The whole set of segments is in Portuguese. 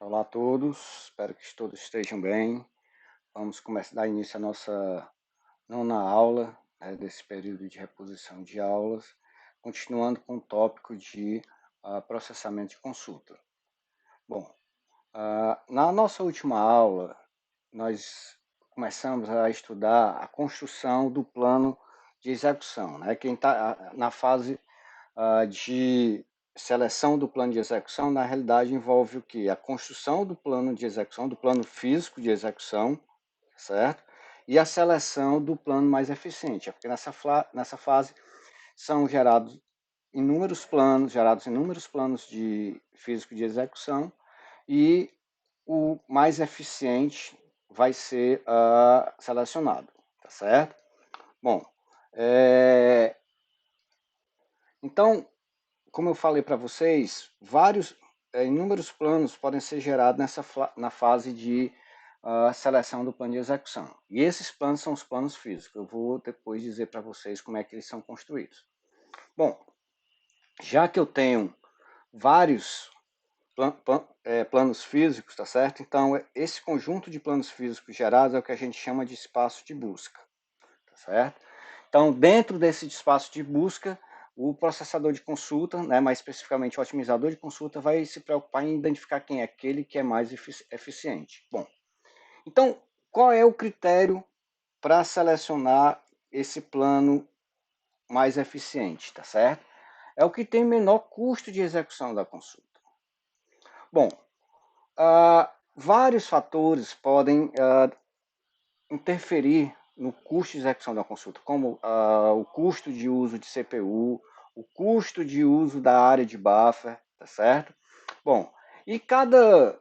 Olá a todos, espero que todos estejam bem. Vamos começar a dar início à nossa nona aula, desse período de reposição de aulas, continuando com o tópico de processamento de consulta. Bom, na nossa última aula, nós começamos a estudar a construção do plano de execução. Quem está na fase de seleção do plano de execução, na realidade, envolve o que? A construção do plano de execução, do plano físico de execução, certo? E a seleção do plano mais eficiente, porque nessa fase são gerados inúmeros planos de físico de execução, e o mais eficiente vai ser selecionado, tá certo? Bom, então, como eu falei para vocês, inúmeros planos podem ser gerados na fase de seleção do plano de execução. E esses planos são os planos físicos. Eu vou depois dizer para vocês como é que eles são construídos. Bom, já que eu tenho vários planos físicos, tá certo? Então, esse conjunto de planos físicos gerados é o que a gente chama de espaço de busca, tá certo? Então, dentro desse espaço de busca, o processador de consulta, mais especificamente o otimizador de consulta, vai se preocupar em identificar quem é aquele que é mais eficiente. Bom, então, qual é o critério para selecionar esse plano mais eficiente, tá certo? É o que tem menor custo de execução da consulta. Bom, vários fatores podem interferir no custo de execução da consulta, como o custo de uso de CPU, o custo de uso da área de buffer, tá certo? Bom, e cada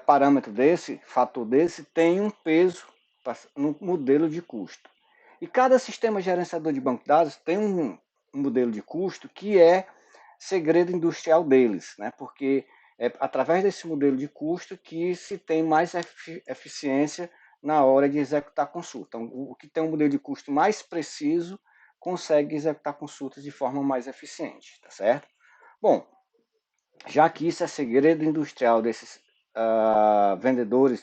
parâmetro desse, fator desse, tem um peso no modelo de custo. E cada sistema gerenciador de banco de dados tem um modelo de custo que é segredo industrial deles, porque é através desse modelo de custo que se tem mais eficiência na hora de executar a consulta. Então, o que tem um modelo de custo mais preciso consegue executar consultas de forma mais eficiente, tá certo? Bom, já que isso é segredo industrial desses vendedores,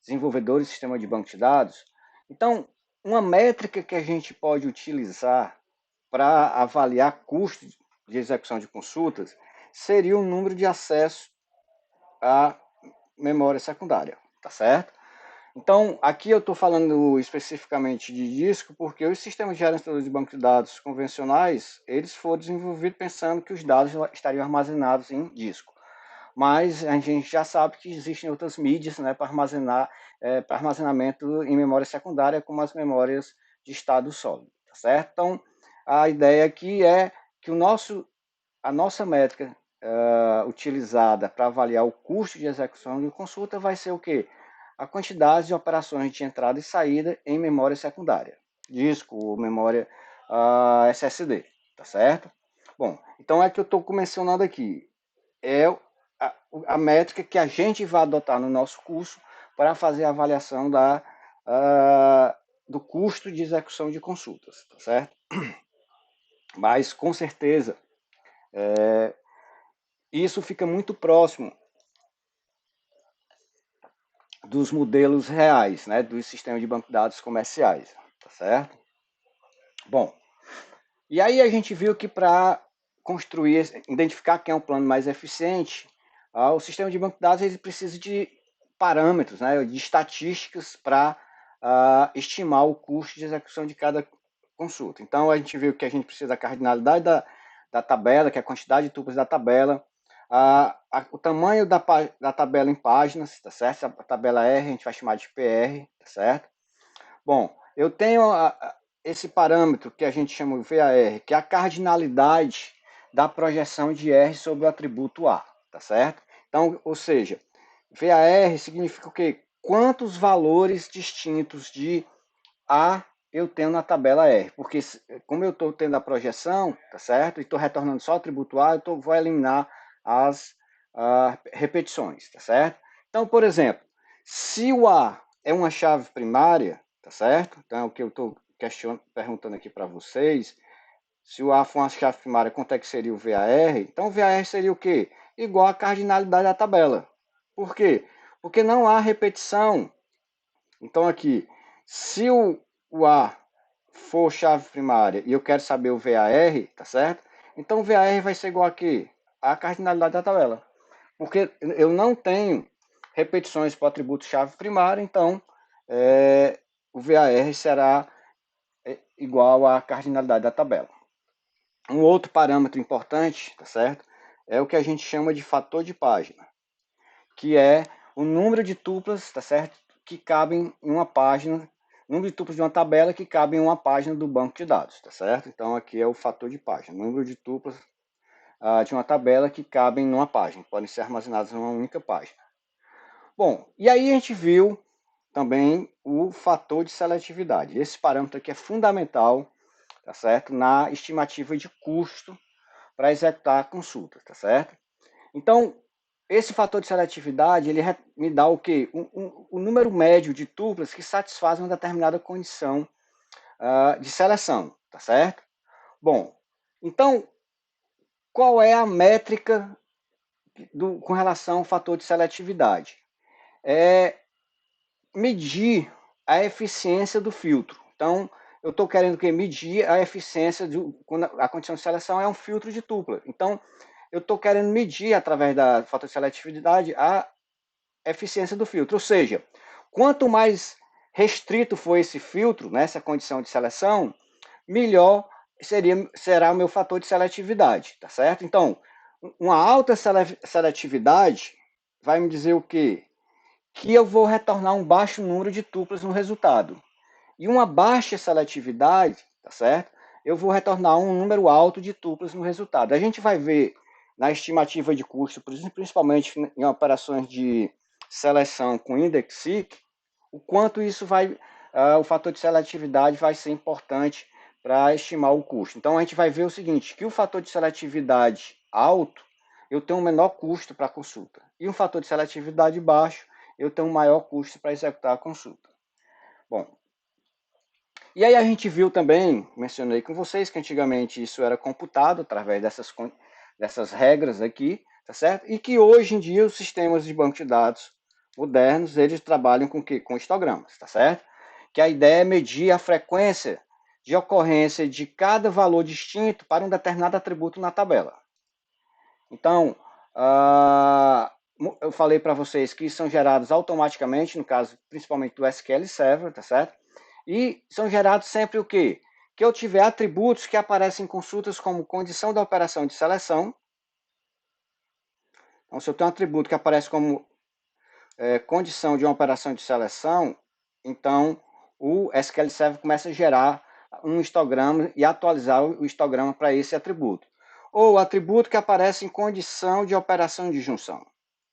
desenvolvedores de sistema de banco de dados, então, uma métrica que a gente pode utilizar para avaliar custo de execução de consultas seria o número de acessos à memória secundária, tá certo? Então, aqui eu estou falando especificamente de disco, porque os sistemas de gerenciador de banco de dados convencionais, eles foram desenvolvidos pensando que os dados estariam armazenados em disco. Mas a gente já sabe que existem outras mídias para armazenamento em memória secundária, como as memórias de estado sólido, tá certo? Então, a ideia aqui é que a nossa métrica utilizada para avaliar o custo de execução de consulta vai ser o quê? A quantidade de operações de entrada e saída em memória secundária, disco ou memória SSD, tá certo? Bom, então é que eu estou mencionando aqui, é a métrica que a gente vai adotar no nosso curso para fazer a avaliação do custo de execução de consultas, tá certo? Mas, com certeza, isso fica muito próximo dos modelos reais, dos sistemas de banco de dados comerciais, tá certo? Bom, e aí a gente viu que para identificar quem é o plano mais eficiente, o sistema de banco de dados ele precisa de parâmetros, de estatísticas para estimar o custo de execução de cada consulta. Então a gente viu que a gente precisa da cardinalidade da tabela, que é a quantidade de tuplas da tabela, o tamanho da tabela em páginas, tá certo? A tabela R a gente vai chamar de PR, tá certo? Bom, eu tenho esse parâmetro que a gente chama de VAR, que é a cardinalidade da projeção de R sobre o atributo A, tá certo? Então, ou seja, VAR significa o quê? Quantos valores distintos de A eu tenho na tabela R, porque como eu estou tendo a projeção, tá certo? E estou retornando só o atributo A, eu vou eliminar as repetições, tá certo? Então, por exemplo, se o A é uma chave primária, tá certo? Então, o que eu estou perguntando aqui para vocês, se o A for uma chave primária, quanto é que seria o VAR? Então, o VAR seria o quê? Igual a cardinalidade da tabela, Por quê? Porque não há repetição. Então aqui, se o A for chave primária e eu quero saber o VAR, tá certo? Então o VAR vai ser igual a quê? A cardinalidade da tabela. Porque eu não tenho repetições para o atributo chave primária, então o VAR será igual à cardinalidade da tabela. Um outro parâmetro importante, tá certo? É o que a gente chama de fator de página, que é o número de tuplas, tá certo? Que cabem em uma página, número de tuplas de uma tabela que cabe em uma página do banco de dados, tá certo? Então aqui é o fator de página, número de tuplas de uma tabela que cabem numa página, podem ser armazenadas em uma única página. Bom, e aí a gente viu também o fator de seletividade. Esse parâmetro aqui é fundamental, tá certo? Na estimativa de custo para executar a consulta, tá certo? Então, esse fator de seletividade, ele me dá o quê? O número médio de tuplas que satisfazem uma determinada condição de seleção, tá certo? Bom, então, qual é a métrica com relação ao fator de seletividade? É medir a eficiência do filtro. Então, eu estou querendo medir a eficiência quando a condição de seleção é um filtro de tupla. Então, eu estou querendo medir, através da fator de seletividade, a eficiência do filtro. Ou seja, quanto mais restrito for esse filtro, nessa condição de seleção, melhor será o meu fator de seletividade, tá certo? Então, uma alta seletividade vai me dizer o quê? Que eu vou retornar um baixo número de tuplas no resultado. E uma baixa seletividade, tá certo? Eu vou retornar um número alto de tuplas no resultado. A gente vai ver na estimativa de custo, principalmente em operações de seleção com index seek, o quanto isso vai, o fator de seletividade vai ser importante para estimar o custo. Então a gente vai ver o seguinte, que o fator de seletividade alto, eu tenho um menor custo para a consulta. E um fator de seletividade baixo, eu tenho um maior custo para executar a consulta. Bom, e aí a gente viu também, mencionei com vocês, que antigamente isso era computado através dessas regras aqui, tá certo? E que hoje em dia os sistemas de banco de dados modernos, eles trabalham com o quê? Com histogramas, tá certo? Que a ideia é medir a frequência de ocorrência de cada valor distinto para um determinado atributo na tabela. Então, eu falei para vocês que são gerados automaticamente, no caso principalmente do SQL Server, tá certo? E são gerados sempre o quê? Que eu tiver atributos que aparecem em consultas como condição da operação de seleção. Então, se eu tenho um atributo que aparece como condição de uma operação de seleção, então o SQL Server começa a gerar um histograma e atualizar o histograma para esse atributo. Ou o atributo que aparece em condição de operação de junção.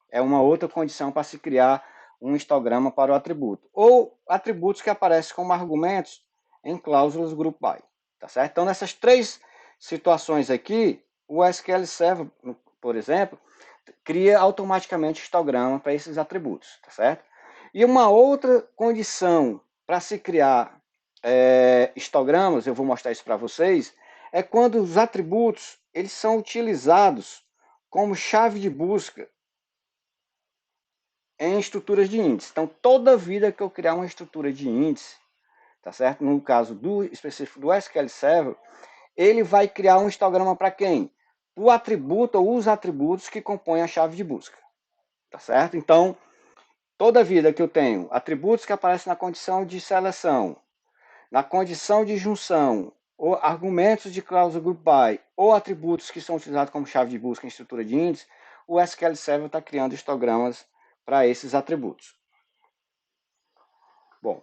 É uma outra condição para se criar um histograma para o atributo. Ou atributos que aparecem como argumentos em cláusulas group by. Tá certo? Então, nessas três situações aqui, o SQL Server, por exemplo, cria automaticamente histograma para esses atributos. Tá certo? E uma outra condição para se criar histogramas, eu vou mostrar isso para vocês, é quando os atributos eles são utilizados como chave de busca em estruturas de índice. Então, toda vida que eu criar uma estrutura de índice, tá certo? No caso específico do SQL Server, ele vai criar um histograma para quem? O atributo ou os atributos que compõem a chave de busca, tá certo? Então, toda vida que eu tenho atributos que aparecem na condição de seleção, na condição de junção, ou argumentos de cláusula group by, ou atributos que são utilizados como chave de busca em estrutura de índice, o SQL Server está criando histogramas para esses atributos. Bom,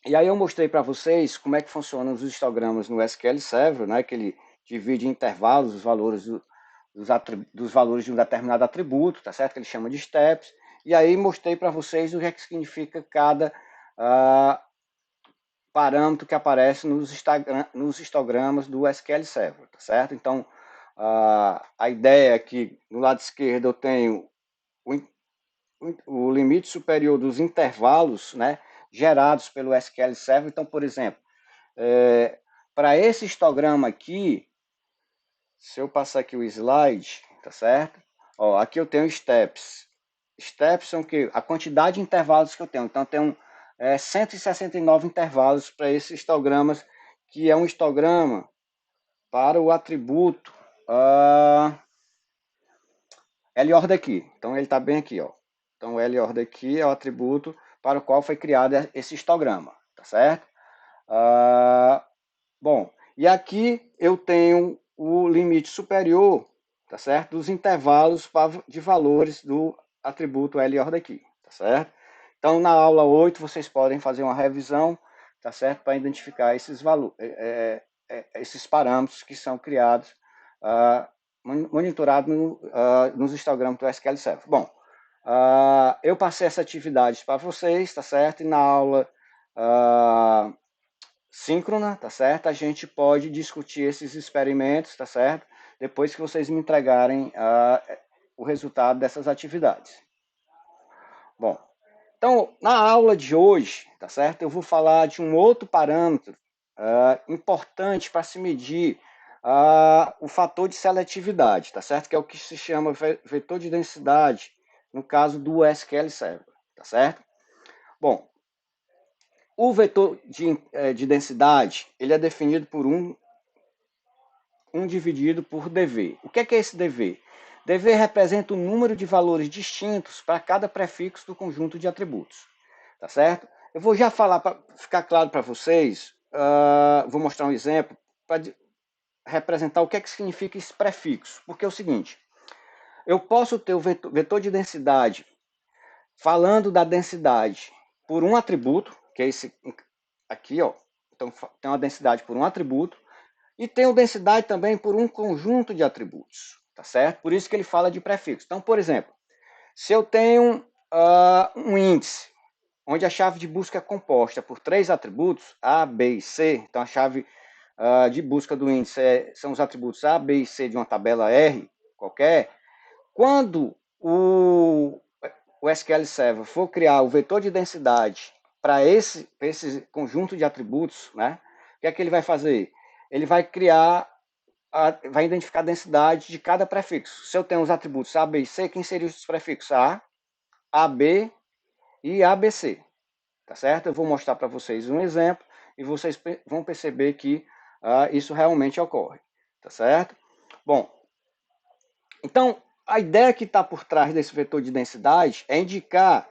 e aí eu mostrei para vocês como é que funcionam os histogramas no SQL Server, né, que ele divide em intervalos os valores dos valores de um determinado atributo, tá certo? Que ele chama de steps. E aí mostrei para vocês o que é que significa cada parâmetro que aparece nos histogramas do SQL Server, tá certo? Então, a ideia é que no lado esquerdo eu tenho o limite superior dos intervalos, né, gerados pelo SQL Server. Então, por exemplo, para esse histograma aqui, se eu passar aqui o slide, tá certo? Ó, aqui eu tenho steps. steps são que a quantidade de intervalos que eu tenho. Então, eu tenho 169 intervalos para esses histogramas, que é um histograma para o atributo LORD aqui. Então, ele está bem aqui, ó. Então, o LORD aqui é o atributo para o qual foi criado esse histograma, tá certo? Bom, e aqui eu tenho o limite superior, tá certo? Dos intervalos de valores do atributo LORD aqui, tá certo? Então, na aula 8, vocês podem fazer uma revisão, tá certo? Para identificar esses valores, esses parâmetros que são criados, monitorados nos histogramas do SQL Server. Bom, eu passei essa atividade para vocês, tá certo? E na aula síncrona, tá certo? A gente pode discutir esses experimentos, tá certo? Depois que vocês me entregarem o resultado dessas atividades. Bom, então, na aula de hoje, tá certo? Eu vou falar de um outro parâmetro importante para se medir o fator de seletividade, tá certo? Que é o que se chama vetor de densidade, no caso do SQL Server, tá certo? Bom, o vetor de densidade, ele é definido por 1 dividido por dv. O que é esse dv? dv representa o número de valores distintos para cada prefixo do conjunto de atributos. Tá certo? Eu vou já falar, para ficar claro para vocês, vou mostrar um exemplo para representar o que é que significa esse prefixo. Porque é o seguinte, eu posso ter o vetor de densidade falando da densidade por um atributo, que é esse aqui, ó. Então, tem uma densidade por um atributo, e tem densidade também por um conjunto de atributos, tá certo? Por isso que ele fala de prefixo. Então, por exemplo, se eu tenho um índice, onde a chave de busca é composta por 3 atributos, A, B e C, então a chave de busca do índice são os atributos A, B e C de uma tabela R qualquer, quando o SQL Server for criar o vetor de densidade para esse conjunto de atributos, né? O que é que ele vai fazer? Ele vai criar, vai identificar a densidade de cada prefixo. Se eu tenho os atributos A, B e C, quem seriam os prefixos A, AB e ABC, tá certo? Eu vou mostrar para vocês um exemplo e vocês vão perceber que isso realmente ocorre, tá certo? Bom, então a ideia que está por trás desse vetor de densidade é indicar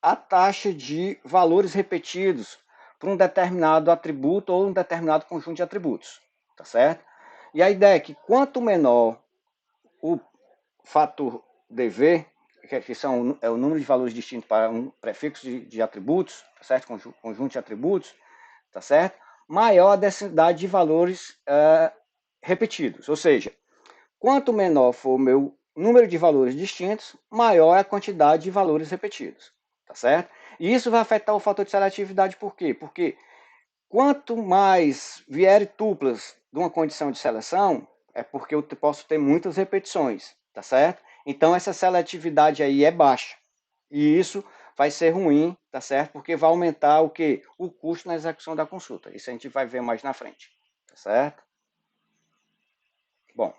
a taxa de valores repetidos para um determinado atributo ou um determinado conjunto de atributos, tá certo? E a ideia é que quanto menor o fator dv, que é o número de valores distintos para um prefixo de atributos, tá certo? Conjunto de atributos, tá certo? Maior a densidade de valores repetidos. Ou seja, quanto menor for o meu número de valores distintos, maior é a quantidade de valores repetidos, tá certo? E isso vai afetar o fator de seletividade por quê? Porque quanto mais vierem tuplas de uma condição de seleção, é porque eu posso ter muitas repetições, tá certo? Então essa seletividade aí é baixa. E isso vai ser ruim, tá certo? Porque vai aumentar o quê? O custo na execução da consulta. Isso a gente vai ver mais na frente, tá certo? Bom,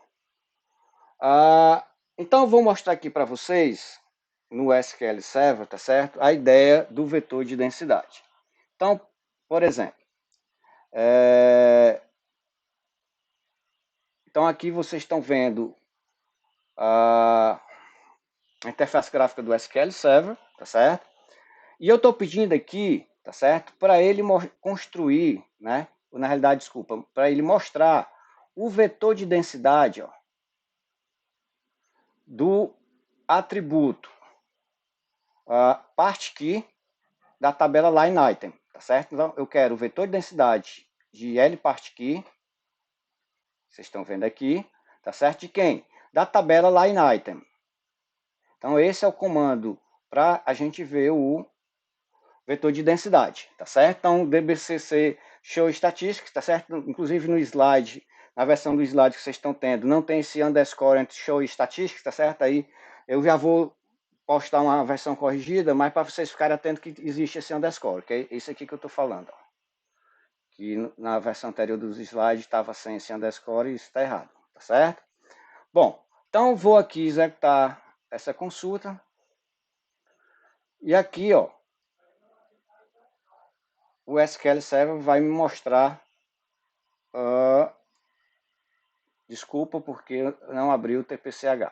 então eu vou mostrar aqui para vocês, no SQL Server, tá certo? A ideia do vetor de densidade. Então, por exemplo, então aqui vocês estão vendo a interface gráfica do SQL Server, tá certo? E eu estou pedindo aqui, tá certo? Para ele construir, né? Ou, na realidade, desculpa, para ele mostrar o vetor de densidade, ó, do atributo part key da tabela line item, tá certo? Então eu quero o vetor de densidade de L part key, vocês estão vendo aqui, tá certo? De quem? Da tabela line item. Então esse é o comando para a gente ver o vetor de densidade, tá certo? Então dbcc show statistics, tá certo? Inclusive no slide, na versão do slide que vocês estão tendo, não tem esse underscore entre show e statistics, tá certo? Aí eu já vou postar uma versão corrigida, mas para vocês ficarem atentos que existe esse underscore, que é isso aqui que eu estou falando, ó. Que na versão anterior dos slides estava sem esse underscore e isso está errado, tá certo? Bom, então vou aqui executar essa consulta, E aqui, ó, o SQL Server vai me mostrar, desculpa porque não abriu o TPCH.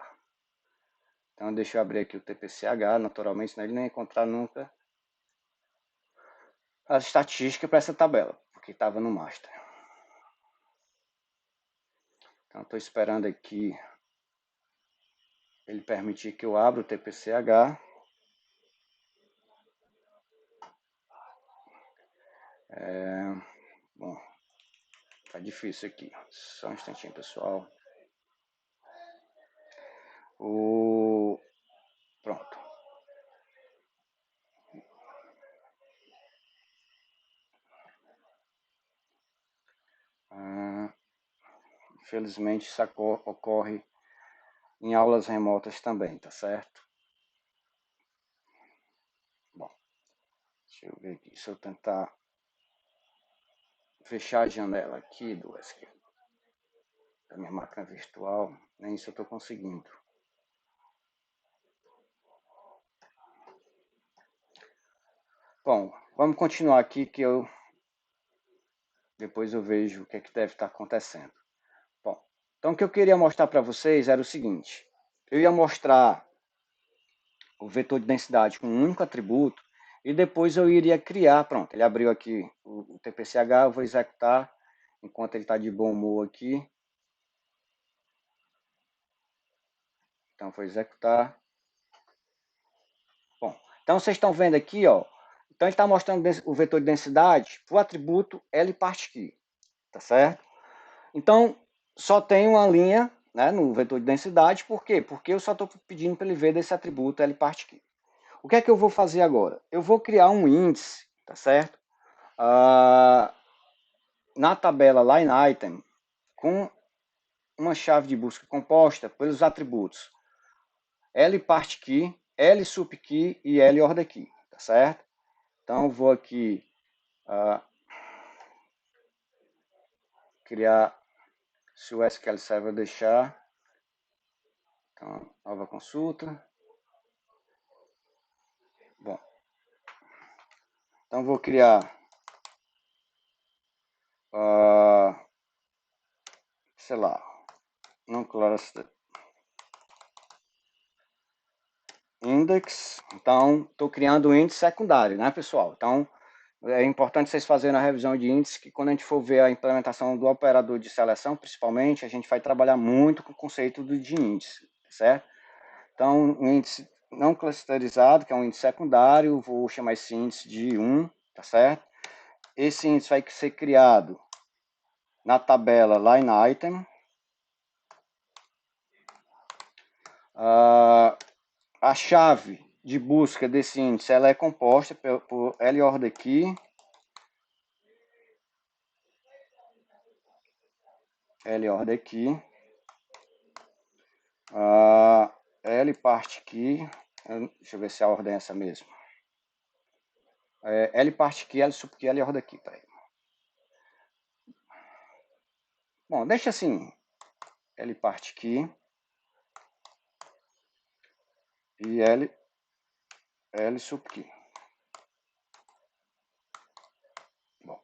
Então deixa eu abrir aqui o TPCH, naturalmente, senão ele não ia encontrar nunca a estatística para essa tabela, porque estava no master. Então estou esperando aqui ele permitir que eu abra o TPCH. Bom, tá difícil aqui. Só um instantinho, pessoal. Pronto. Infelizmente isso ocorre em aulas remotas também, tá certo? Bom, deixa eu ver aqui. Se eu tentar fechar a janela aqui da minha máquina virtual, nem isso eu estou conseguindo. Bom, vamos continuar aqui que depois eu vejo o que é que deve estar acontecendo. Bom, então o que eu queria mostrar para vocês era o seguinte. Eu ia mostrar o vetor de densidade com um único atributo e depois eu iria criar, pronto, ele abriu aqui o TPCH, eu vou executar enquanto ele está de bom humor aqui. Então vou executar. Bom, então vocês estão vendo aqui, ó, então ele está mostrando o vetor de densidade para o atributo L parte Q, tá certo? Então só tem uma linha, né, no vetor de densidade, por quê? Porque eu só estou pedindo para ele ver desse atributo L parte Q. O que é que eu vou fazer agora? Eu vou criar um índice, tá certo? Na tabela line item com uma chave de busca composta pelos atributos L part key, L sub key e L order key, tá certo? Então vou aqui criar, se o SQL Server deixar, então nova consulta. Bom, então vou criar sei lá, não cluster index. Então estou criando um índice secundário, né, pessoal? Então é importante vocês fazerem a revisão de índice, que quando a gente for ver a implementação do operador de seleção, principalmente, a gente vai trabalhar muito com o conceito de índice, certo? Então, um índice não clusterizado, que é um índice secundário, vou chamar esse índice de 1, tá certo? Esse índice vai ser criado na tabela line item. A chave de busca desse índice ela é composta por L order key, L order key, L part key, deixa eu ver se a ordem é essa mesmo. L part key, L sub key, L order key, tá aí. Bom, deixa assim, L part key e L sub key. Bom,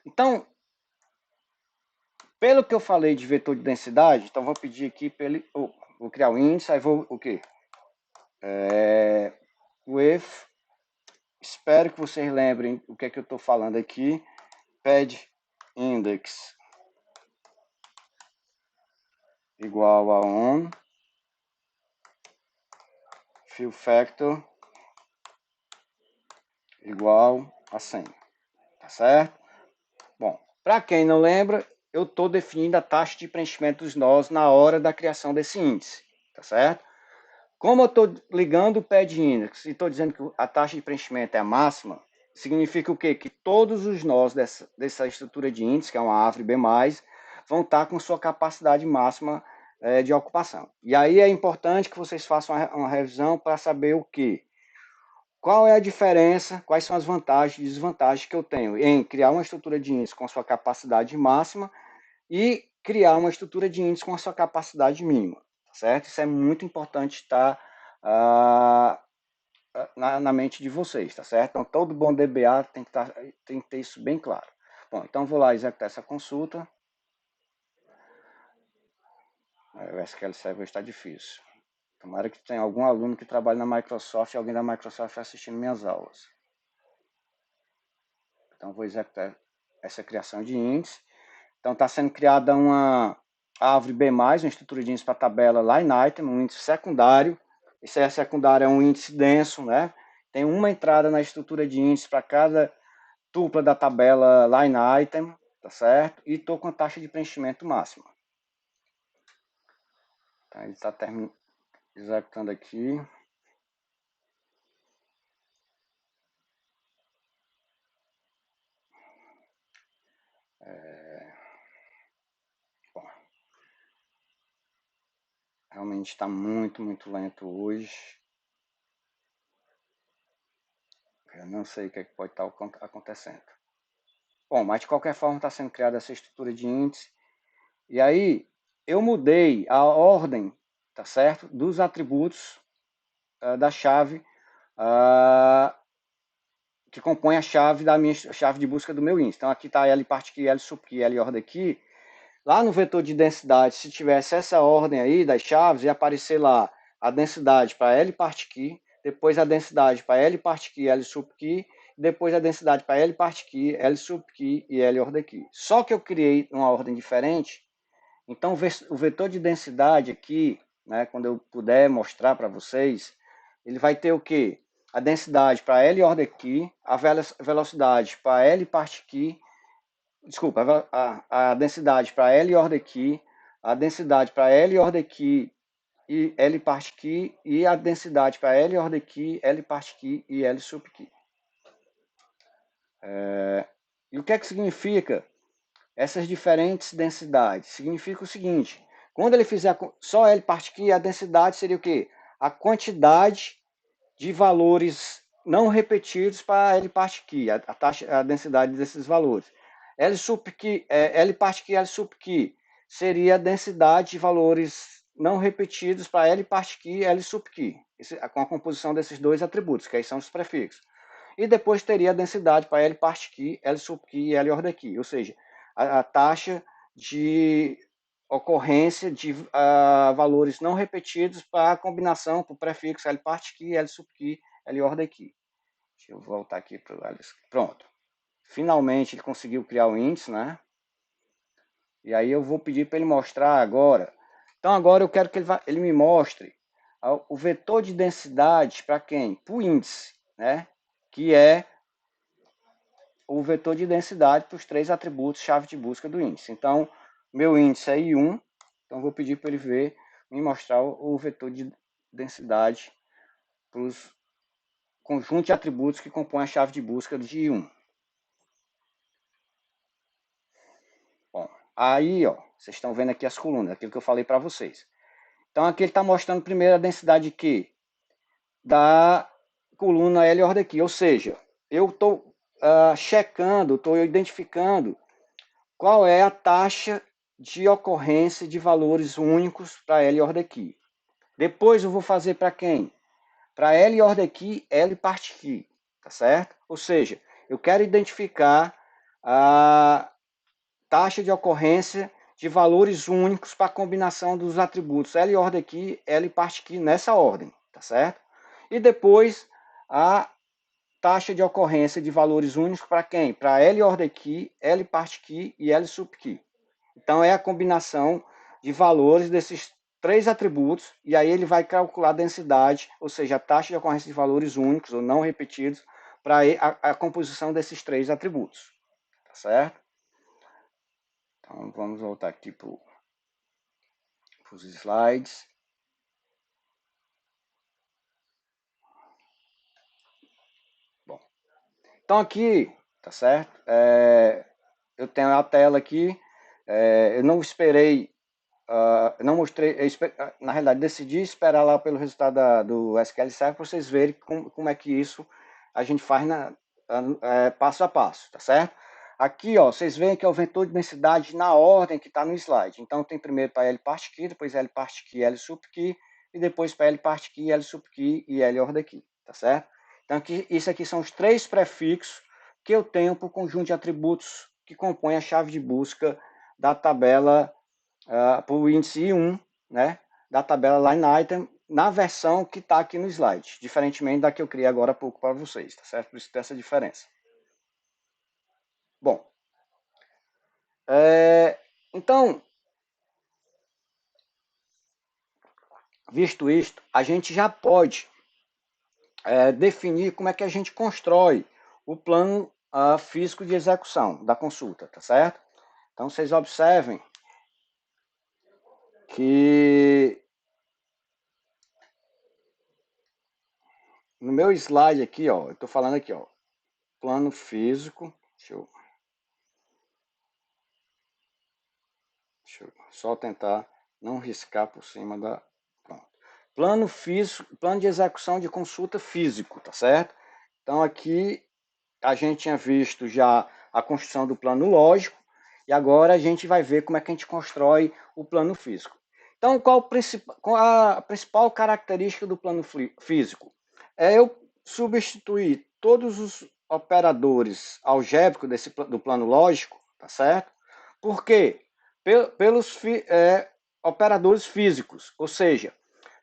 então, pelo que eu falei de vetor de densidade, então vou pedir aqui para ele, vou criar o índice, aí vou o quê? With, espero que vocês lembrem o que é que eu estou falando aqui, pad index igual a on, fill factor igual a 100, tá certo? Bom, para quem não lembra, eu estou definindo a taxa de preenchimento dos nós na hora da criação desse índice, tá certo? Como eu estou ligando o pad index e estou dizendo que a taxa de preenchimento é a máxima, significa o quê? Que todos os nós dessa estrutura de índice, que é uma árvore B+, vão estar com sua capacidade máxima de ocupação. E aí é importante que vocês façam uma revisão para saber o quê? Qual é a diferença, quais são as vantagens e desvantagens que eu tenho em criar uma estrutura de índice com a sua capacidade máxima e criar uma estrutura de índice com a sua capacidade mínima, certo? Isso é muito importante estar na mente de vocês, tá certo? Então, todo bom DBA tem que ter isso bem claro. Bom, então vou lá executar essa consulta. O SQL Server está difícil. Tomara que tenha algum aluno que trabalhe na Microsoft e alguém da Microsoft assistindo minhas aulas. Então, vou executar essa criação de índice. Então, está sendo criada uma árvore B+, uma estrutura de índice para a tabela line item, um índice secundário. Esse secundário é um índice denso, né? Tem uma entrada na estrutura de índice para cada tupla da tabela line item, tá certo? E estou com a taxa de preenchimento máxima. Então, ele está executando aqui. Bom, realmente está muito lento hoje. Eu não sei o que pode estar acontecendo. Bom, mas de qualquer forma está sendo criada essa estrutura de índice. E aí eu mudei a ordem, tá certo, dos atributos da chave que compõe a chave da minha chave de busca do meu índice. Então aqui está L part key, L sub key, L ordem aqui. Lá no vetor de densidade, se tivesse essa ordem aí das chaves, ia aparecer lá a densidade para L part key, depois a densidade para L part key, L sub key, depois a densidade para L part key, L sub key e L ordem key. Só que eu criei uma ordem diferente. Então o vetor de densidade aqui, né, quando eu puder mostrar para vocês, ele vai ter o quê? A densidade para L ordem key, a velocidade para L part key, desculpa, a densidade para L ordem key, a densidade para L ordem key e L part key, e a densidade para L ordem key, L part key e L sub key. E o que é que significa essas diferentes densidades? Significa o seguinte: quando ele fizer só L part key, a densidade seria o quê? A quantidade de valores não repetidos para L part key, a densidade desses valores. L sub key, L part key, L sub key seria a densidade de valores não repetidos para L part key e L sub key, com a composição desses dois atributos, que aí são os prefixos. E depois teria a densidade para L part key, L sub key e L order key, ou seja, a taxa de ocorrência de valores não repetidos para a combinação para o prefixo L part key, L sub key, L order key. Deixa eu voltar aqui para o L. Pronto. Finalmente ele conseguiu criar o índice, né? E aí eu vou pedir para ele mostrar agora. Então agora eu quero que ele me mostre o vetor de densidade para quem? Para o índice, né? Que é o vetor de densidade para os três atributos chave de busca do índice. Então, meu índice é I1, então vou pedir para ele me mostrar o vetor de densidade para os conjuntos de atributos que compõem a chave de busca de I1. Bom, aí, ó, vocês estão vendo aqui as colunas, aquilo que eu falei para vocês. Então, aqui ele está mostrando primeiro a densidade de quê? Da coluna L ordem aqui, ou seja, eu estou checando, estou identificando qual é a taxa de ocorrência de valores únicos para L ordem key. Depois eu vou fazer para quem? Para L ordem key, L part key, tá certo? Ou seja, eu quero identificar a taxa de ocorrência de valores únicos para a combinação dos atributos L ordem key, L part key nessa ordem, tá certo? E depois a taxa de ocorrência de valores únicos para quem? Para L ordem key, L part key e L sub key. Então é a combinação de valores desses três atributos, e aí ele vai calcular a densidade, ou seja, a taxa de ocorrência de valores únicos ou não repetidos para a composição desses três atributos. Tá certo? Então vamos voltar aqui para os slides. Bom, então aqui, tá certo? Eu tenho a tela aqui, eu não esperei, não mostrei, na realidade decidi esperar lá pelo resultado do SQL Server para vocês verem como é que isso a gente faz passo a passo, tá certo? Aqui, ó, vocês veem que é o vetor de densidade na ordem que está no slide. Então tem primeiro para L part key, depois L part key, L sub key, e depois para L part key, L sub key e L order key, tá certo? Então, isso aqui são os 3 prefixos que eu tenho para o conjunto de atributos que compõe a chave de busca da tabela, para o índice I1, né, da tabela line item, na versão que está aqui no slide, diferentemente da que eu criei agora há pouco para vocês, tá certo? Por isso tem essa diferença. Bom, então, visto isto, a gente já pode definir como é que a gente constrói o plano físico de execução da consulta, tá certo? Então, vocês observem que no meu slide aqui, ó, eu estou falando aqui, ó, plano físico, deixa eu só tentar não riscar por cima da... Pronto. Plano físico, plano de execução de consulta físico, tá certo? Então aqui a gente tinha visto já a construção do plano lógico e agora a gente vai ver como é que a gente constrói o plano físico. Então, qual a principal característica do plano físico? É eu substituir todos os operadores algébricos do plano lógico, tá certo? Por quê? Pelos operadores físicos, ou seja,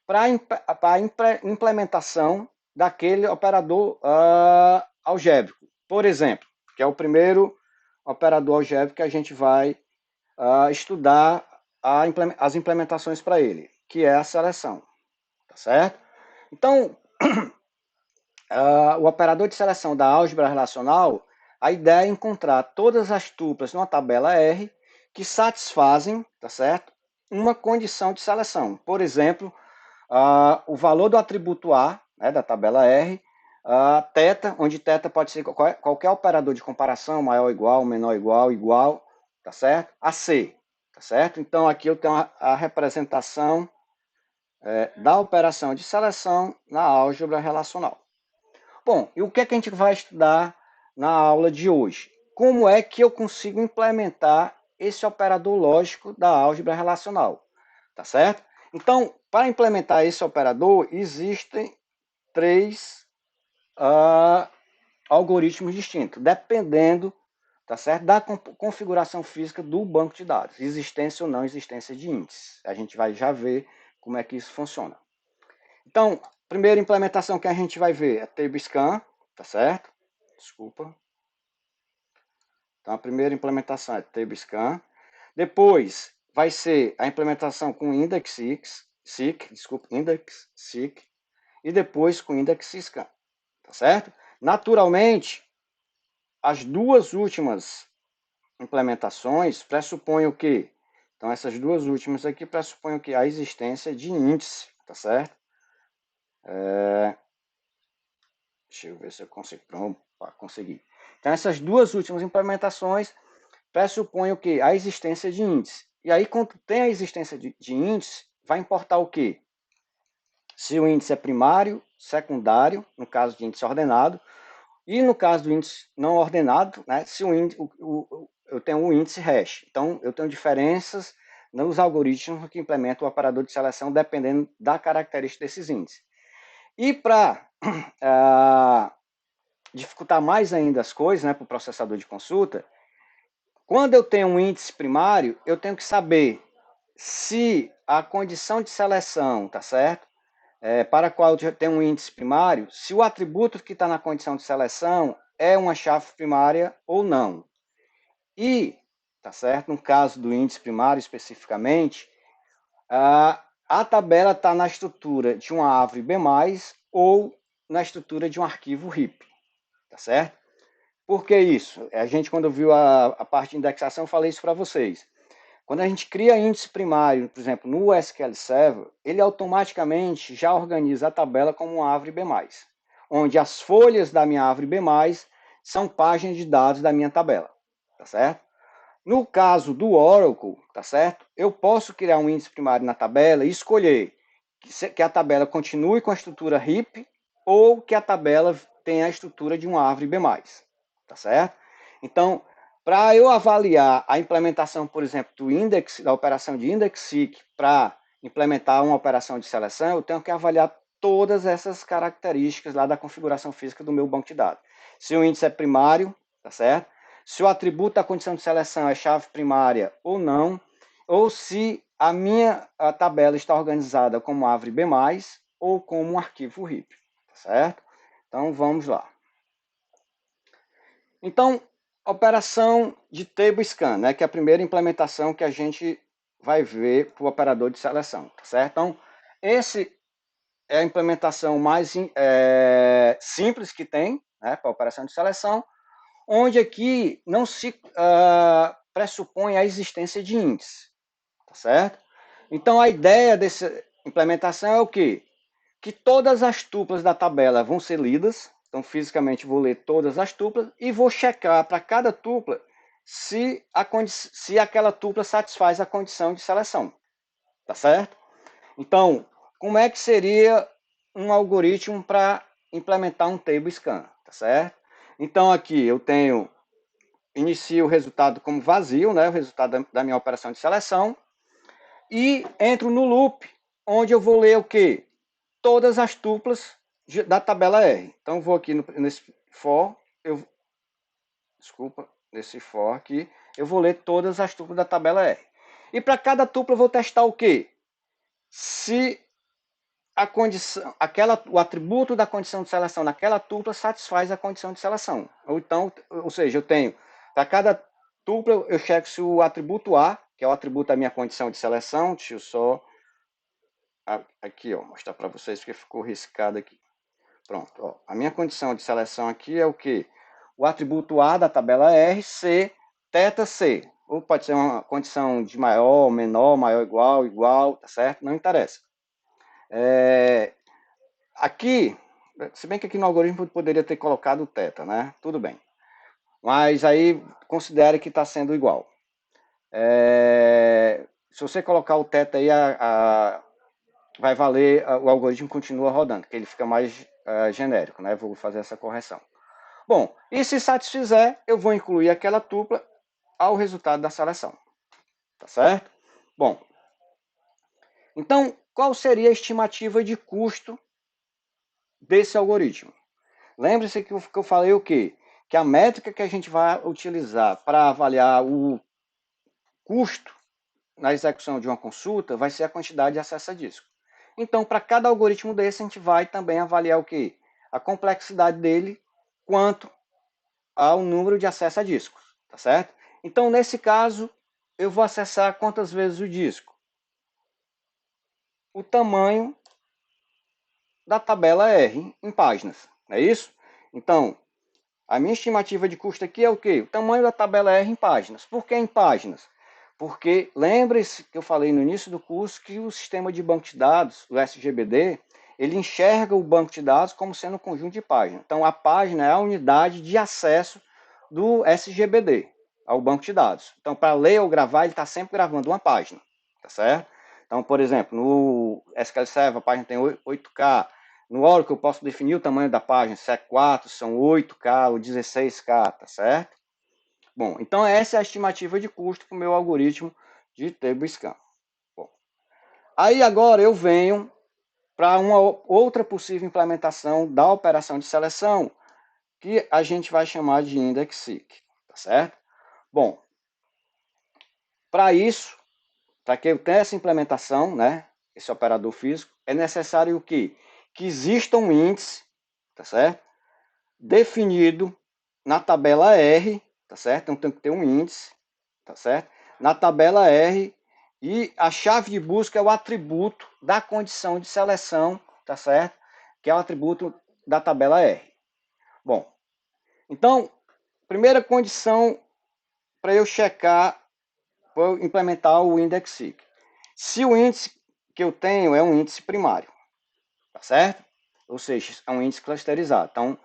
para a implementação daquele operador algébrico. Por exemplo, que é o primeiro operador algébrico que a gente vai estudar as implementações para ele, que é a seleção, tá certo? Então, o operador de seleção da álgebra relacional, a ideia é encontrar todas as tuplas numa tabela R que satisfazem, tá certo? Uma condição de seleção. Por exemplo, o valor do atributo A, né, da tabela R, θ, onde θ pode ser qualquer operador de comparação, maior ou igual, menor ou igual, igual, tá certo? A C, tá certo? Então aqui eu tenho a representação da operação de seleção na álgebra relacional. Bom, e o que é que a gente vai estudar na aula de hoje? Como é que eu consigo implementar esse operador lógico da álgebra relacional, tá certo? Então, para implementar esse operador, existem 3 algoritmos distintos, dependendo, tá certo, da configuração física do banco de dados, existência ou não existência de índices. A gente vai já ver como é que isso funciona. Então, primeira implementação que a gente vai ver é TableScan, tá certo? Desculpa. Então, a primeira implementação é TableScan. Depois, vai ser a implementação com IndexSeek, e depois com IndexScan, tá certo? Naturalmente, as duas últimas implementações pressupõem o quê? Então, essas duas últimas aqui pressupõem o quê? A existência de índice, tá certo? Deixa eu ver se eu consigo. Pronto, consegui. Então, essas duas últimas implementações pressupõem o quê? A existência de índice. E aí, quando tem a existência de índice, vai importar o quê? Se o índice é primário, secundário, no caso de índice ordenado, e no caso do índice não ordenado, né, se o índice, eu tenho um índice hash. Então, eu tenho diferenças nos algoritmos que implementam o operador de seleção dependendo da característica desses índices. E para dificultar mais ainda as coisas, né, para o processador de consulta, quando eu tenho um índice primário, eu tenho que saber se a condição de seleção, tá certo? Para a qual eu tenho um índice primário, se o atributo que está na condição de seleção é uma chave primária ou não. E, tá certo? No caso do índice primário especificamente, a tabela está na estrutura de uma árvore B+, ou na estrutura de um arquivo RIP, tá certo? Por que isso? A gente, quando viu a parte de indexação, eu falei isso para vocês. Quando a gente cria índice primário, por exemplo, no SQL Server, ele automaticamente já organiza a tabela como uma árvore B+, onde as folhas da minha árvore B+, são páginas de dados da minha tabela, tá certo? No caso do Oracle, tá certo? Eu posso criar um índice primário na tabela e escolher que a tabela continue com a estrutura RIP ou que a tabela tenha a estrutura de uma árvore B+, tá certo? Então, para eu avaliar a implementação, por exemplo, da operação de IndexSeek para implementar uma operação de seleção, eu tenho que avaliar todas essas características lá da configuração física do meu banco de dados. Se o índice é primário, tá certo? Se o atributo da condição de seleção é chave primária ou não, ou se a tabela está organizada como árvore B+, ou como um arquivo RIP, tá certo? Então, vamos lá. Então, operação de table scan, né, que é a primeira implementação que a gente vai ver para o operador de seleção, tá certo? Então, esse é a implementação mais simples que tem, né, para a operação de seleção, onde aqui não se pressupõe a existência de índice, tá certo? Então, a ideia dessa implementação é o quê? Que todas as tuplas da tabela vão ser lidas, então fisicamente vou ler todas as tuplas e vou checar para cada tupla se aquela tupla satisfaz a condição de seleção, tá certo? Então, como é que seria um algoritmo para implementar um table scan, tá certo? Então aqui eu inicio o resultado como vazio, né, o resultado da minha operação de seleção, e entro no loop, onde eu vou ler o quê? Todas as tuplas da tabela R. Então, vou aqui nesse for, nesse for aqui, eu vou ler todas as tuplas da tabela R. E para cada tupla eu vou testar o quê? Se a condição, o atributo da condição de seleção naquela tupla satisfaz a condição de seleção. Ou seja, eu tenho, para cada tupla eu checo se o atributo A, que é o atributo da minha condição de seleção, deixa eu só aqui, ó, mostrar para vocês porque ficou riscado aqui. Pronto, ó, a minha condição de seleção aqui é o que? O atributo A da tabela R, C, θ, C. Ou pode ser uma condição de maior, menor, maior, igual, tá certo? Não interessa. Aqui, se bem que aqui no algoritmo poderia ter colocado θ, né? Tudo bem. Mas aí considere que está sendo igual. Se você colocar o θ aí, vai valer, o algoritmo continua rodando, que ele fica mais genérico, né? Vou fazer essa correção. Bom, e se satisfizer, eu vou incluir aquela tupla ao resultado da seleção. Tá certo? Bom, então, qual seria a estimativa de custo desse algoritmo? Lembre-se que eu falei o quê? Que a métrica que a gente vai utilizar para avaliar o custo na execução de uma consulta vai ser a quantidade de acesso a disco. Então, para cada algoritmo desse, a gente vai também avaliar o quê? A complexidade dele quanto ao número de acesso a discos, tá certo? Então, nesse caso, eu vou acessar quantas vezes o disco? O tamanho da tabela R em páginas, não é isso? Então, a minha estimativa de custo aqui é o quê? O tamanho da tabela R em páginas. Por que em páginas? Porque lembre-se que eu falei no início do curso que o sistema de banco de dados, o SGBD, ele enxerga o banco de dados como sendo um conjunto de páginas. Então, a página é a unidade de acesso do SGBD ao banco de dados. Então, para ler ou gravar, ele está sempre gravando uma página, tá certo? Então, por exemplo, no SQL Server a página tem 8K, no Oracle eu posso definir o tamanho da página, se é 4, são 8K ou 16K, tá certo? Bom, então essa é a estimativa de custo para o meu algoritmo de table scan. Bom, aí agora eu venho para uma outra possível implementação da operação de seleção, que a gente vai chamar de index seek, tá certo? Bom, para isso, para que eu tenha essa implementação, né, esse operador físico, é necessário o quê? Que exista um índice, tá certo? Definido na tabela R, tá certo? Então tem que ter um índice, tá certo? Na tabela R, e a chave de busca é o atributo da condição de seleção, tá certo? Que é o atributo da tabela R. Bom, então, primeira condição para eu checar, para eu implementar o index seek. Se o índice que eu tenho é um índice primário, tá certo? Ou seja, é um índice clusterizado. Então,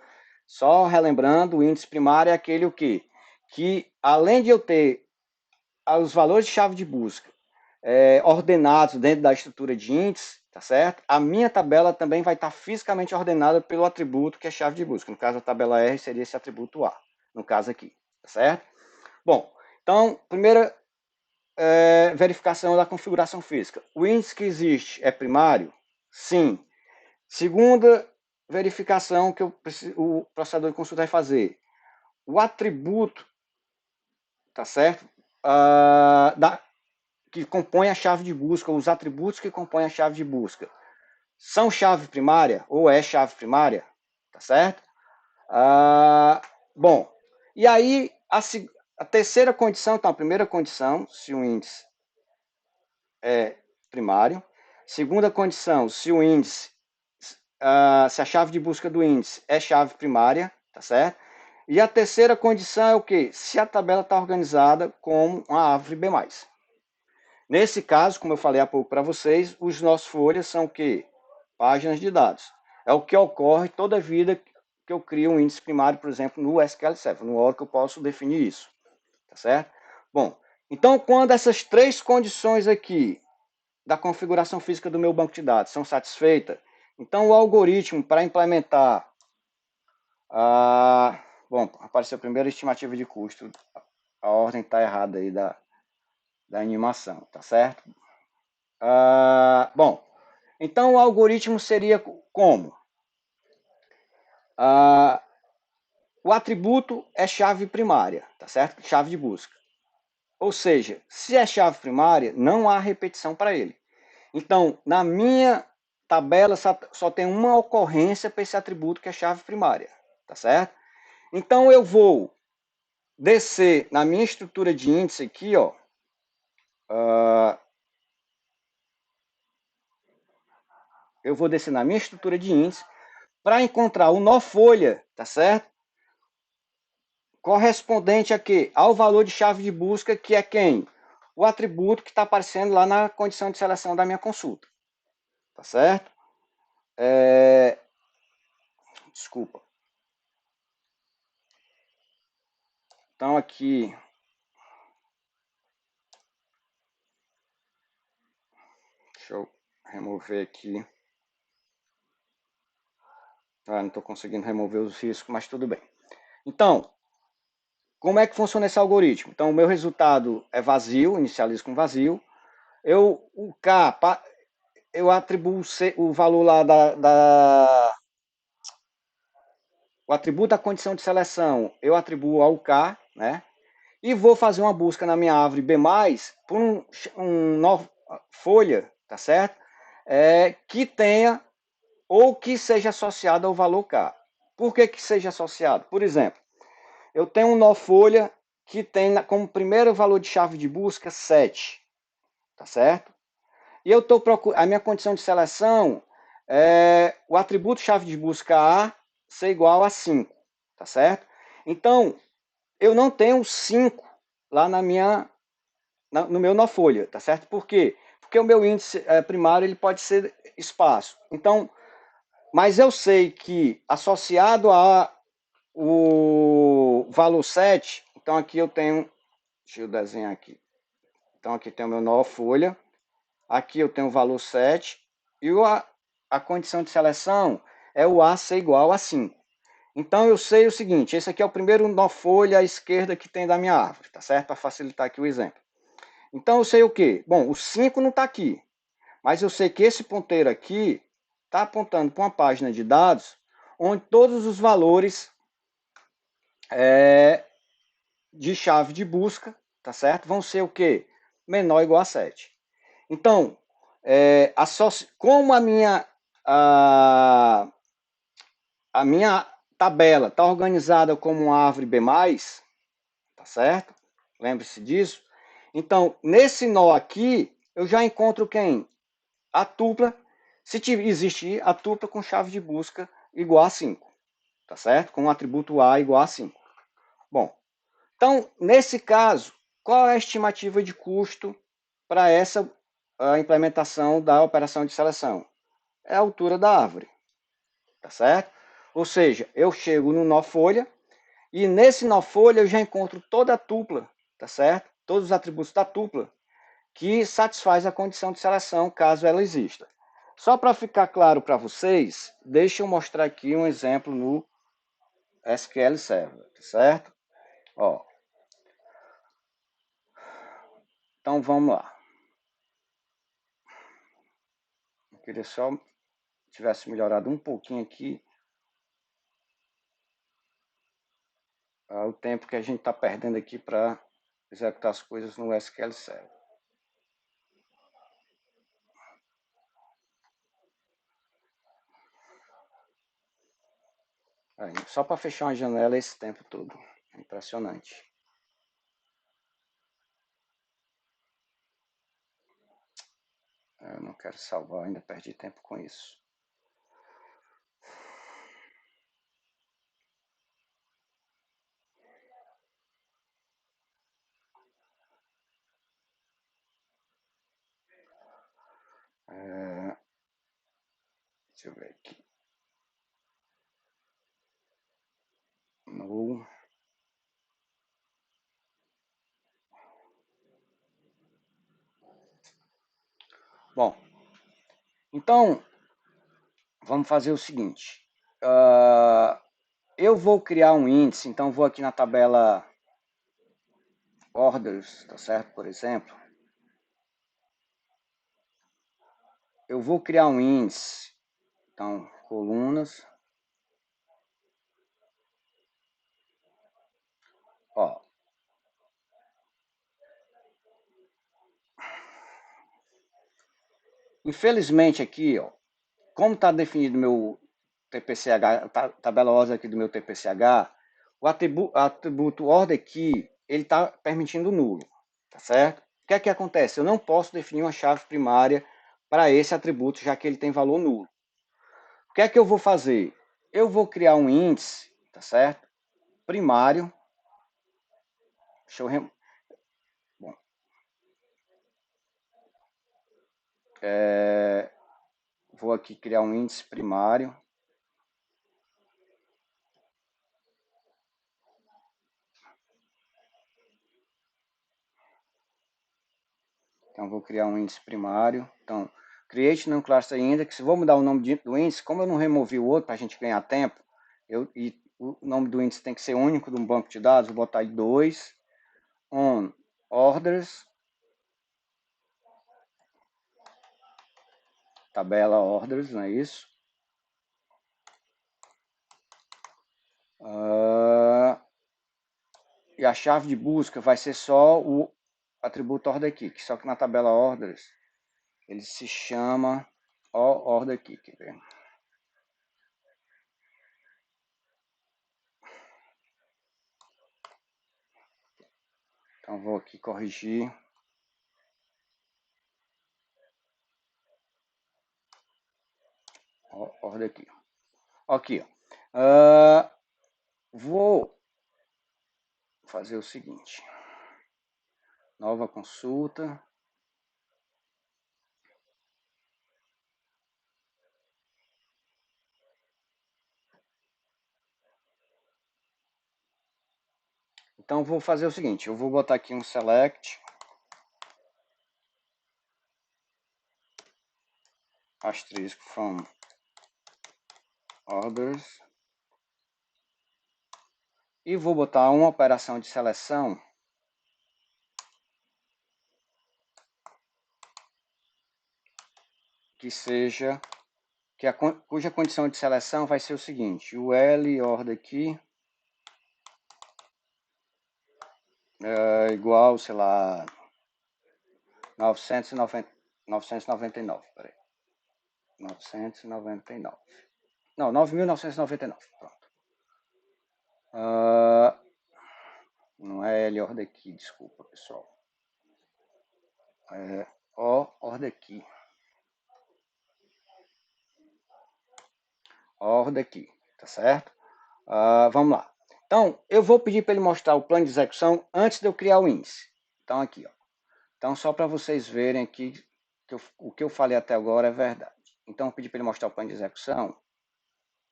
só relembrando, o índice primário é aquele o quê? Que além de eu ter os valores de chave de busca ordenados dentro da estrutura de índice, tá certo? A minha tabela também vai estar fisicamente ordenada pelo atributo que é chave de busca. No caso, a tabela R seria esse atributo A, no caso aqui, tá certo? Bom, então, primeira verificação da configuração física. O índice que existe é primário? Sim. Segunda verificação que o processador de consulta vai fazer. O atributo, tá certo? Que compõe a chave de busca, os atributos que compõem a chave de busca, são chave primária ou é chave primária, tá certo? Bom, e aí a terceira condição, então a primeira condição, se o índice é primário. Segunda condição, se o índice, se a chave de busca do índice é chave primária, tá certo? E a terceira condição é o quê? Se a tabela está organizada como uma árvore B+. Nesse caso, como eu falei há pouco para vocês, os nossos folhas são o quê? Páginas de dados. É o que ocorre toda vida que eu crio um índice primário, por exemplo, no SQL Server. No Oracle eu posso definir isso, tá certo? Bom, então quando essas três condições aqui da configuração física do meu banco de dados são satisfeitas, então o algoritmo para implementar bom, apareceu a primeira estimativa de custo, a ordem está errada aí da animação, tá certo? Bom, então o algoritmo seria como? O atributo é chave primária, tá certo? Chave de busca. Ou seja, se é chave primária, não há repetição para ele. Então, na minha tabela só tem uma ocorrência para esse atributo que é chave primária, tá certo? Então eu vou descer na minha estrutura de índice aqui, ó. Eu vou descer na minha estrutura de índice para encontrar o nó folha, tá certo? Correspondente a quê? Ao valor de chave de busca, que é quem? O atributo que está aparecendo lá na condição de seleção da minha consulta, tá certo? Desculpa. Então aqui, deixa eu remover aqui. Não estou conseguindo remover os riscos, mas tudo bem. Então, como é que funciona esse algoritmo? Então, o meu resultado é vazio, inicializo com vazio. O K, eu atribuo o valor lá o atributo da condição de seleção, eu atribuo ao K, né? E vou fazer uma busca na minha árvore B+, por um novo folha, tá certo? Que tenha ou que seja associado ao valor K. Por que seja associado? Por exemplo, eu tenho um nó folha que tem como primeiro valor de chave de busca 7, tá certo? E eu estou procurando, a minha condição de seleção é o atributo chave de busca A ser igual a 5, tá certo? Então, eu não tenho 5 lá no meu nó folha, tá certo? Por quê? Porque o meu índice primário ele pode ser espaço. Então, mas eu sei que associado a o valor 7, então aqui eu tenho, deixa eu desenhar aqui. Então aqui tem o meu nó folha, aqui eu tenho o valor 7 e a condição de seleção é o A ser igual a 5. Então eu sei o seguinte, esse aqui é o primeiro nó folha à esquerda que tem da minha árvore, tá certo? Para facilitar aqui o exemplo. Então eu sei o quê? Bom, o 5 não está aqui, mas eu sei que esse ponteiro aqui está apontando para uma página de dados onde todos os valores de chave de busca, tá certo? Vão ser o quê? Menor ou igual a 7. Então, como a minha tabela está organizada como uma árvore B+, tá certo? Lembre-se disso. Então, nesse nó aqui, eu já encontro quem? A tupla, se existir a tupla com chave de busca igual a 5, tá certo? Com o atributo A igual a 5. Bom, então, nesse caso, qual é a estimativa de custo para essa implementação da operação de seleção? É a altura da árvore, tá certo? Ou seja, eu chego no nó folha e nesse nó folha eu já encontro toda a tupla, tá certo? Todos os atributos da tupla que satisfaz a condição de seleção, caso ela exista. Só para ficar claro para vocês, deixa eu mostrar aqui um exemplo no SQL Server, tá certo? Ó, então vamos lá. Eu queria só tivesse melhorado um pouquinho aqui, o tempo que a gente está perdendo aqui para executar as coisas no SQL Server. Aí, só para fechar uma janela esse tempo todo. É impressionante. Eu não quero salvar, ainda perdi tempo com isso. Deixa eu ver aqui. No. Bom, então vamos fazer o seguinte. Eu vou criar um índice, então vou aqui na tabela orders, tá certo? Por exemplo, eu vou criar um índice, então colunas, ó. Infelizmente aqui, ó, como está definido meu TPCH, tabela ordem aqui do meu TPCH, o atributo ordem aqui, ele está permitindo nulo, tá certo? O que é que acontece? Eu não posso definir uma chave primária para esse atributo, já que ele tem valor nulo. O que é que eu vou fazer? Eu vou criar um índice, tá certo? Primário. Deixa eu... Bom. Vou aqui criar um índice primário. Então, vou criar um índice primário. Então, create new cluster index. Vou mudar o nome do índice. Como eu não removi o outro para a gente ganhar tempo, e o nome do índice tem que ser único de um banco de dados, vou botar aí 2 on orders, tabela orders, não é isso? E a chave de busca vai ser só o atributo order aqui, só que na tabela orders ele se chama order aqui, quer ver? Então vou aqui corrigir. Ordem aqui. Aqui, ó. Vou fazer o seguinte. Nova consulta. Então vou fazer o seguinte, eu vou botar aqui um select asterisk from orders e vou botar uma operação de seleção que seja cuja condição de seleção vai ser o seguinte, o L order aqui é igual, sei lá, 999, peraí. 999. Não, 9.999, pronto. Não é L ordem aqui, desculpa, pessoal. É O ordem aqui. Ordem aqui, tá certo? Vamos lá. Então, eu vou pedir para ele mostrar o plano de execução antes de eu criar o índice. Então, aqui, ó. Então, só para vocês verem aqui que o que eu falei até agora é verdade. Então, eu pedi para ele mostrar o plano de execução,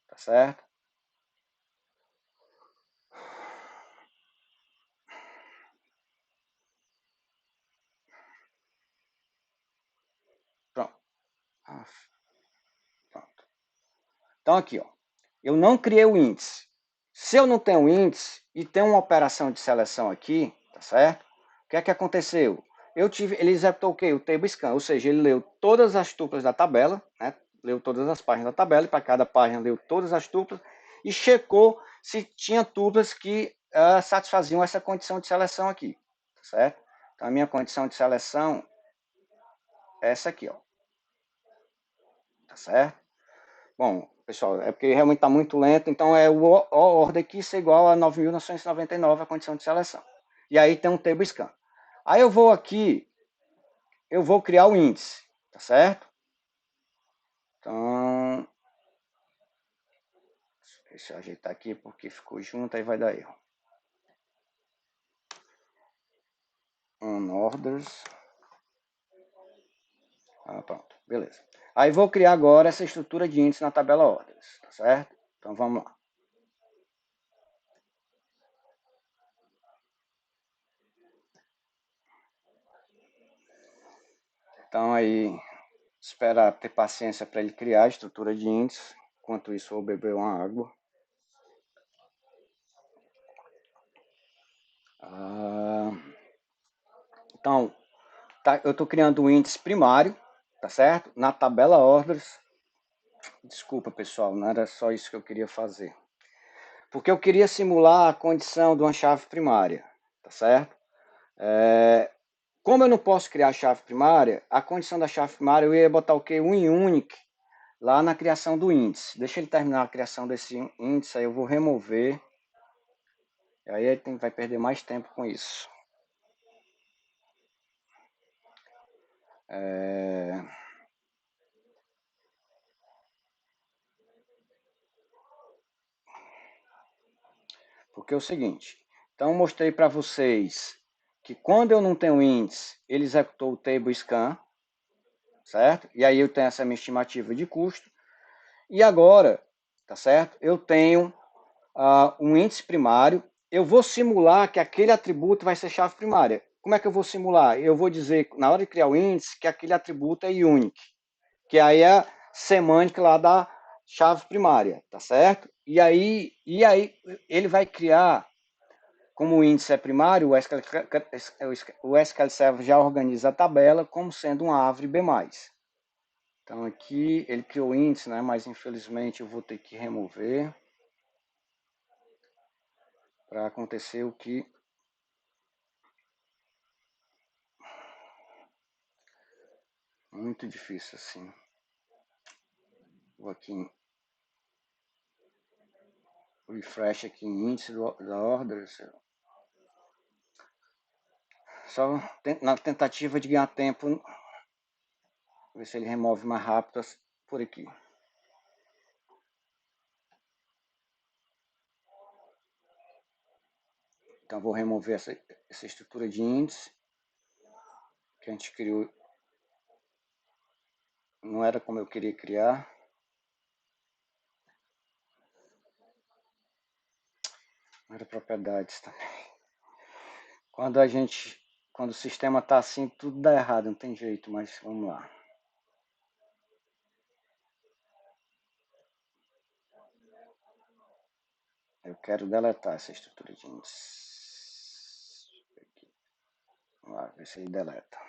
tá certo? Pronto. Pronto. Então, aqui, ó. Eu não criei o índice. Se eu não tenho índice e tem uma operação de seleção aqui, tá certo? O que é que aconteceu? Ele executou o quê? O table scan, ou seja, ele leu todas as tuplas da tabela, né? leu todas as páginas da tabela, e para cada página leu todas as tuplas, e checou se tinha tuplas que satisfaziam essa condição de seleção aqui, certo? Então, a minha condição de seleção é essa aqui, ó, tá certo? Bom, pessoal, é porque realmente está muito lento, então é o ordem aqui ser igual a 9.999, a condição de seleção. E aí tem um table scan. Aí eu vou aqui, eu vou criar o índice, tá certo? Então, deixa eu ajeitar aqui porque ficou junto, aí vai dar erro. Orders. Pronto, beleza. Aí vou criar agora essa estrutura de índice na tabela orders, tá certo? Então vamos lá. Então aí, esperar ter paciência para ele criar a estrutura de índice. Enquanto isso, vou beber uma água. Então, eu estou criando um índice primário, tá certo? Na tabela orders. Desculpa, pessoal, não era só isso que eu queria fazer. Porque eu queria simular a condição de uma chave primária, tá certo? Como eu não posso criar a chave primária, a condição da chave primária eu ia botar o quê? Um unique lá na criação do índice. Deixa ele terminar a criação desse índice, aí eu vou remover. E aí ele vai perder mais tempo com isso. Porque é o seguinte, então eu mostrei para vocês que quando eu não tenho índice, ele executou o table scan, certo? E aí eu tenho essa minha estimativa de custo. E agora, tá certo? Eu tenho um índice primário. Eu vou simular que aquele atributo vai ser chave primária. Como é que eu vou simular? Eu vou dizer, na hora de criar o índice, que aquele atributo é unique, que aí é a semântica lá da chave primária, tá certo? E aí ele vai criar, como o índice é primário, o SQL Server já organiza a tabela como sendo uma árvore B+. Então aqui ele criou o índice, né? Mas infelizmente eu vou ter que remover para acontecer o que muito difícil assim. Vou aqui em refresh aqui em índice da order, só na tentativa de ganhar tempo, ver se ele remove mais rápido por aqui. Então vou remover essa estrutura de índice que a gente criou, não era como eu queria criar. Não era propriedades também. Quando o sistema está assim, tudo dá errado, não tem jeito, mas vamos lá. Eu quero deletar essa estrutura de índice. Vamos lá, ver se ele deleta.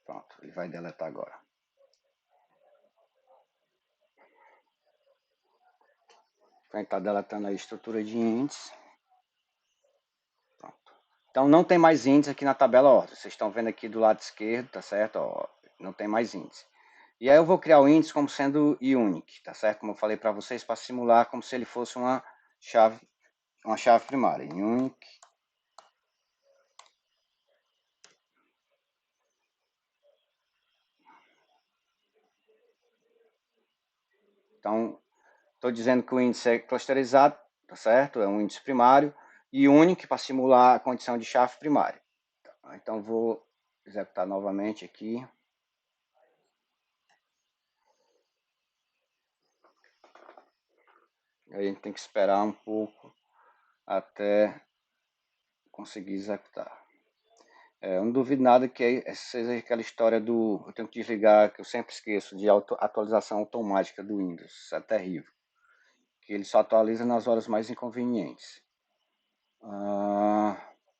Pronto, ele vai deletar agora. Então ele está deletando a estrutura de índice. Pronto. Então não tem mais índice aqui na tabela ordem. Vocês estão vendo aqui do lado esquerdo, tá certo? Ó, não tem mais índice. E aí eu vou criar o índice como sendo unique, tá certo? Como eu falei para vocês, para simular como se ele fosse uma chave primária. Unique. Então, estou dizendo que o índice é clusterizado, tá certo? É um índice primário e unique para simular a condição de chave primária. Então, vou executar novamente aqui. Aí a gente tem que esperar um pouco até conseguir executar. Eu não duvido nada que seja aquela história do eu tenho que desligar, que eu sempre esqueço, de atualização automática do Windows. Isso é terrível. Que ele só atualiza nas horas mais inconvenientes. Ah,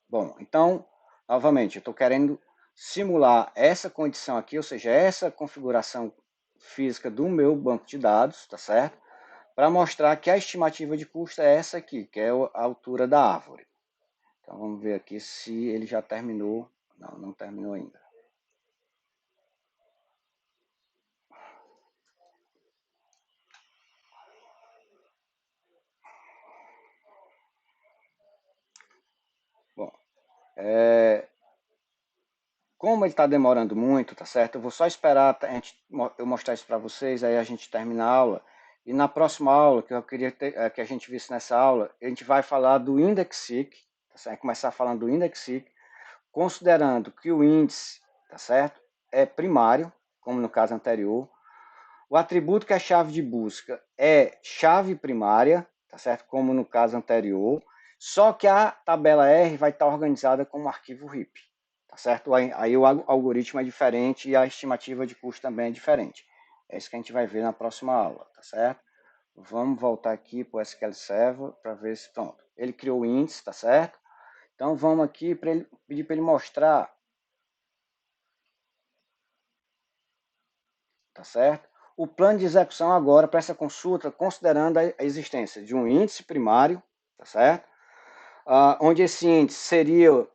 bom, então, novamente, eu estou querendo simular essa condição aqui, ou seja, essa configuração física do meu banco de dados, tá certo? Para mostrar que a estimativa de custo é essa aqui, que é a altura da árvore. Então vamos ver aqui se ele já terminou. Não, não terminou ainda. Bom, como ele está demorando muito, tá certo? Eu vou só esperar eu mostrar isso para vocês, aí a gente termina a aula. E na próxima aula, que eu queria que a gente visse nessa aula, a gente vai falar do IndexSeq, tá certo? Começar falando do IndexSeq, considerando que o índice, tá certo? É primário, como no caso anterior. O atributo que é chave de busca é chave primária, tá certo? Como no caso anterior. Só que a tabela R vai estar organizada como arquivo RIP, tá certo? Aí o algoritmo é diferente e a estimativa de custo também é diferente. É isso que a gente vai ver na próxima aula, tá certo? Vamos voltar aqui para o SQL Server para ver se pronto. Ele criou o índice, tá certo? Então vamos aqui para ele pedir para ele mostrar, tá certo? O plano de execução agora para essa consulta, considerando a existência de um índice primário, tá certo? Onde esse índice seria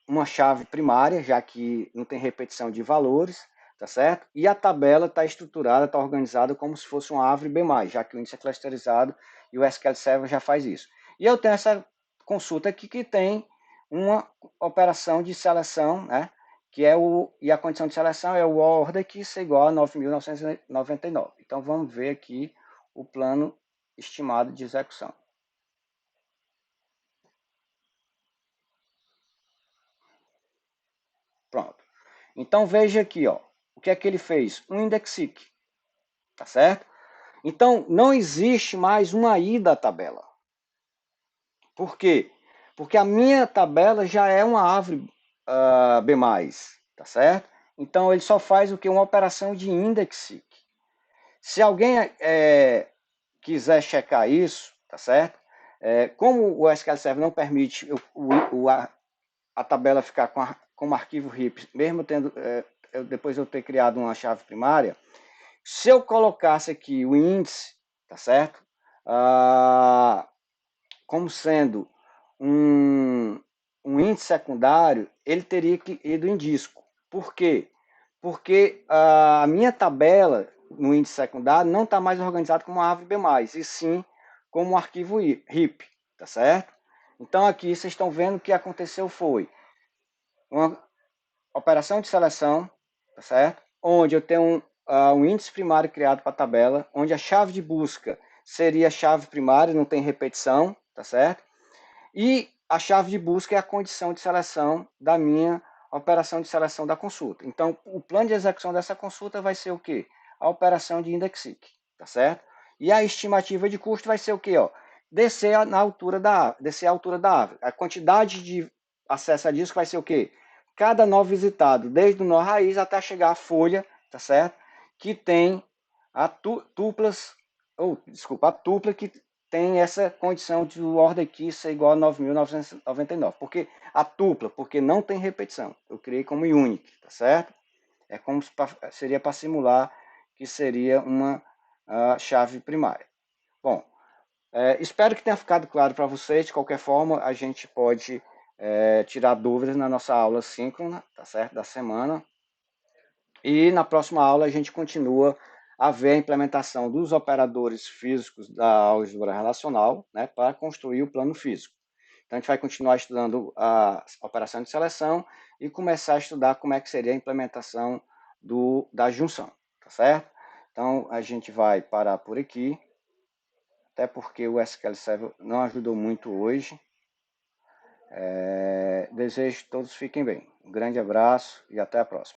uma chave primária, já que não tem repetição de valores, tá certo? E a tabela está estruturada, está organizada como se fosse uma árvore B+, já que o índice é clusterizado e o SQL Server já faz isso. E eu tenho essa consulta aqui que tem uma operação de seleção, né? Que é e a condição de seleção é o order que é igual a 9.999. Então vamos ver aqui o plano estimado de execução. Pronto. Então veja aqui, ó, o que é que ele fez? Um index-seek, tá certo? Então não existe mais uma ida à tabela. Por quê? Porque a minha tabela já é uma árvore B+, tá certo? Então ele só faz o que? Uma operação de index-seek. Se alguém quiser checar isso, tá certo? Como o SQL Server não permite a tabela ficar como arquivo RIP, mesmo tendo depois eu ter criado uma chave primária, se eu colocasse aqui o índice, tá certo? Como sendo um índice secundário, ele teria que ir em disco. Por quê? Porque a minha tabela no índice secundário não está mais organizada como uma árvore B+, e sim como um arquivo RIP, tá certo? Então aqui vocês estão vendo o que aconteceu foi uma operação de seleção, tá certo? Onde eu tenho um índice primário criado para a tabela, onde a chave de busca seria a chave primária, não tem repetição, tá certo? E a chave de busca é a condição de seleção da minha operação de seleção da consulta. Então, o plano de execução dessa consulta vai ser o quê? A operação de index-seek, tá certo? E a estimativa de custo vai ser o quê? Ó? Descer a altura da árvore. A quantidade de acesso a disco vai ser o quê? Cada nó visitado, desde o nó raiz até chegar à folha, tá certo? Que tem a a tupla que tem essa condição de o order key ser igual a 9.999. Porque a tupla, porque não tem repetição. Eu criei como unique, tá certo? É como seria para simular que seria uma chave primária. Bom, espero que tenha ficado claro para vocês. De qualquer forma, a gente pode tirar dúvidas na nossa aula síncrona, tá certo? Da semana. E na próxima aula a gente continua a ver a implementação dos operadores físicos da álgebra relacional, né, para construir o plano físico. Então a gente vai continuar estudando a operação de seleção e começar a estudar como é que seria a implementação da junção, tá certo? Então a gente vai parar por aqui, até porque o SQL Server não ajudou muito hoje. Desejo que todos fiquem bem. Um grande abraço e até a próxima.